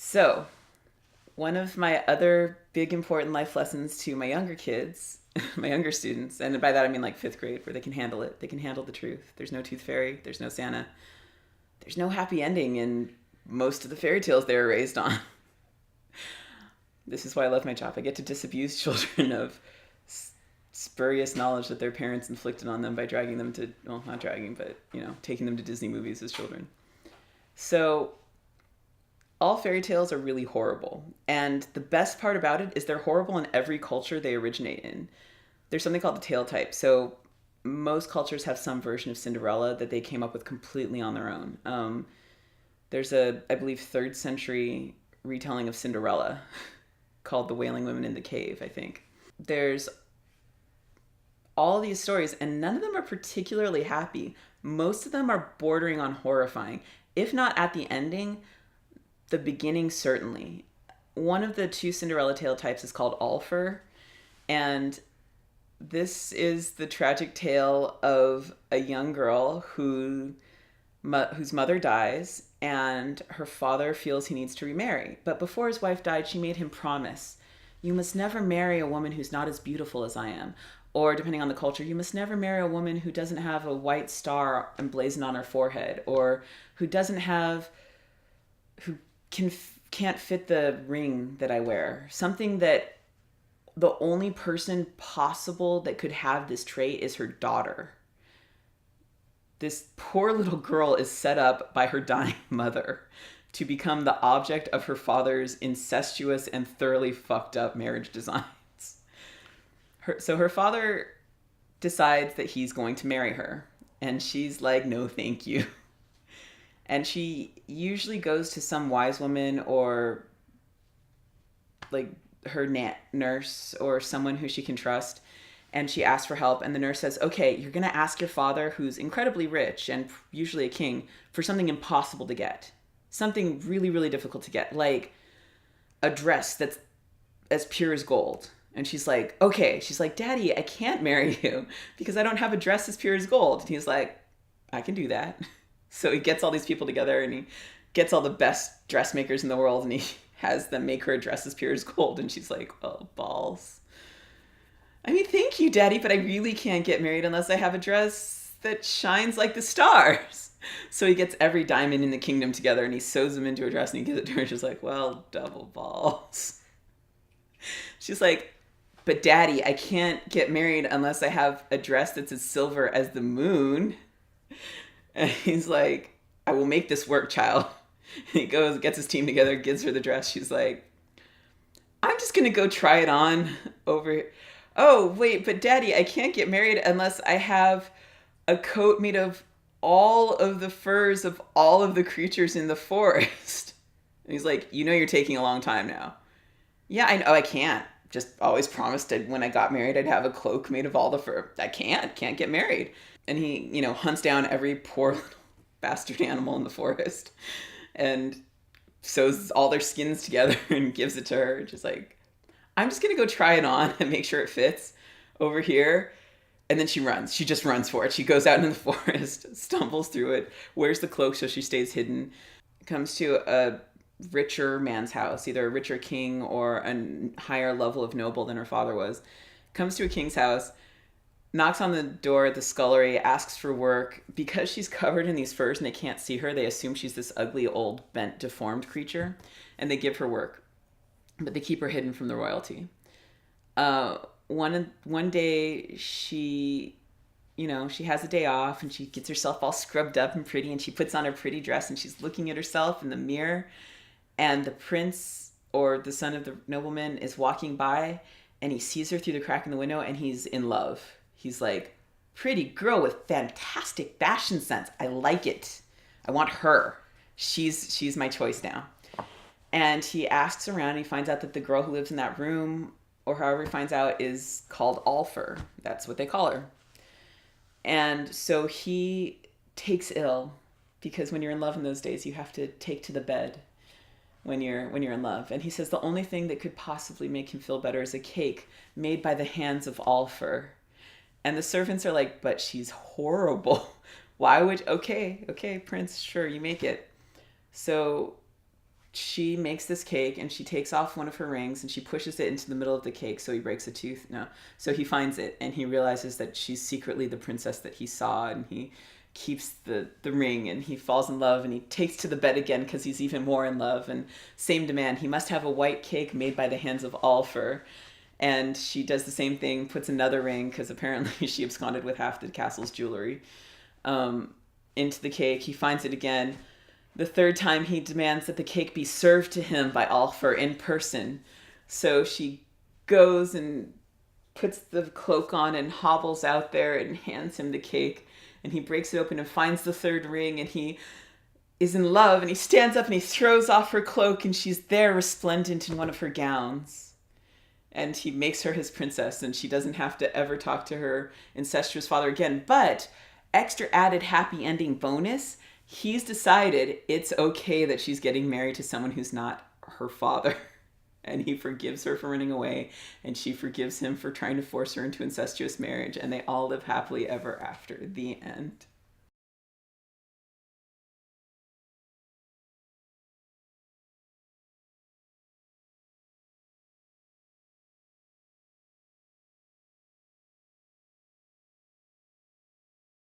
So, one of my other big important life lessons to my younger kids, my younger students, and by that I mean like fifth grade, where they can handle it. They can handle the truth. There's no tooth fairy. There's no Santa. There's no happy ending in most of the fairy tales they were raised on. This is why I love my job. I get to disabuse children of spurious knowledge that their parents inflicted on them by dragging them to, well, not dragging, but, taking them to Disney movies as children. So, all fairy tales are really horrible. And the best part about it is they're horrible in every culture they originate in. There's something called the tale type. So most cultures have some version of Cinderella that they came up with completely on their own. There's I believe, 3rd century retelling of Cinderella called The Wailing Women in the Cave, I think. There's all these stories, and none of them are particularly happy. Most of them are bordering on horrifying. If not at the ending, the beginning certainly. One of the 2 Cinderella tale types is called Allfer, and this is the tragic tale of a young girl whose mother dies, and her father feels he needs to remarry. But before his wife died, she made him promise, "You must never marry a woman who's not as beautiful as I am." Or, depending on the culture, "You must never marry a woman who doesn't have a white star emblazoned on her forehead," or who can't fit the ring that I wear. Something that the only person possible that could have this trait is her daughter. This poor little girl is set up by her dying mother to become the object of her father's incestuous and thoroughly fucked up marriage designs. So her father decides that he's going to marry her, and she's like, "No, thank you." And she usually goes to some wise woman or like her nurse or someone who she can trust, and she asks for help, and the nurse says, "Okay, you're going to ask your father, who's incredibly rich and usually a king, for something impossible to get. Something really, really difficult to get, like a dress that's as pure as gold." And she's like, "Okay." She's like, "Daddy, I can't marry you because I don't have a dress as pure as gold." And he's like, "I can do that." So he gets all these people together, and he gets all the best dressmakers in the world, and he has them make her a dress as pure as gold. And she's like, "Oh, balls. I mean, thank you, Daddy, but I really can't get married unless I have a dress that shines like the stars." So he gets every diamond in the kingdom together, and he sews them into a dress, and he gives it to her. And she's like, "Well, double balls." She's like, "But Daddy, I can't get married unless I have a dress that's as silver as the moon." And he's like, "I will make this work, child." And he goes, gets his team together, gives her the dress. She's like, "I'm just going to go try it on over here." "Oh, wait, but Daddy, I can't get married unless I have a coat made of all of the furs of all of the creatures in the forest." And he's like, "You're taking a long time now." "Yeah, I know, I can't. Just always promised that when I got married, I'd have a cloak made of all the fur. I can't get married." And he, hunts down every poor little bastard animal in the forest and sews all their skins together and gives it to her. Just like, "I'm just going to go try it on and make sure it fits over here." And then she runs. She just runs for it. She goes out into the forest, stumbles through it, wears the cloak so she stays hidden, comes to a richer man's house, either a richer king or a higher level of noble than her father was. Comes to a king's house, knocks on the door at the scullery, asks for work. Because she's covered in these furs and they can't see her, they assume she's this ugly, old, bent, deformed creature, and they give her work. But they keep her hidden from the royalty. One day she has a day off, and she gets herself all scrubbed up and pretty, and she puts on her pretty dress, and she's looking at herself in the mirror, and the prince or the son of the nobleman is walking by, and he sees her through the crack in the window, and he's in love. He's like, "Pretty girl with fantastic fashion sense. I like it. I want her. She's my choice now." And he asks around, and he finds out that the girl who lives in that room, or however he finds out, is called Allfer. That's what they call her. And so he takes ill, because when you're in love in those days, you have to take to the bed when you're in love. And he says the only thing that could possibly make him feel better is a cake made by the hands of Allfer. And the servants are like, "But she's horrible. Why would... Okay, Prince, sure, you make it." So she makes this cake and she takes off one of her rings and she pushes it into the middle of the cake so he breaks a tooth. No. So he finds it and he realizes that she's secretly the princess that he saw, and he keeps the ring and he falls in love and he takes to the bed again because he's even more in love, and same demand. He must have a white cake made by the hands of Alfur. And she does the same thing, puts another ring because apparently she absconded with half the castle's jewelry into the cake. He finds it again. The third time he demands that the cake be served to him by Alfur in person. So she goes and puts the cloak on and hobbles out there and hands him the cake. And he breaks it open and finds the third ring, and he is in love, and he stands up and he throws off her cloak, and she's there resplendent in one of her gowns. And he makes her his princess, and she doesn't have to ever talk to her incestuous father again. But extra added happy ending bonus, he's decided it's okay that she's getting married to someone who's not her father. And he forgives her for running away, and she forgives him for trying to force her into incestuous marriage, and they all live happily ever after. The end.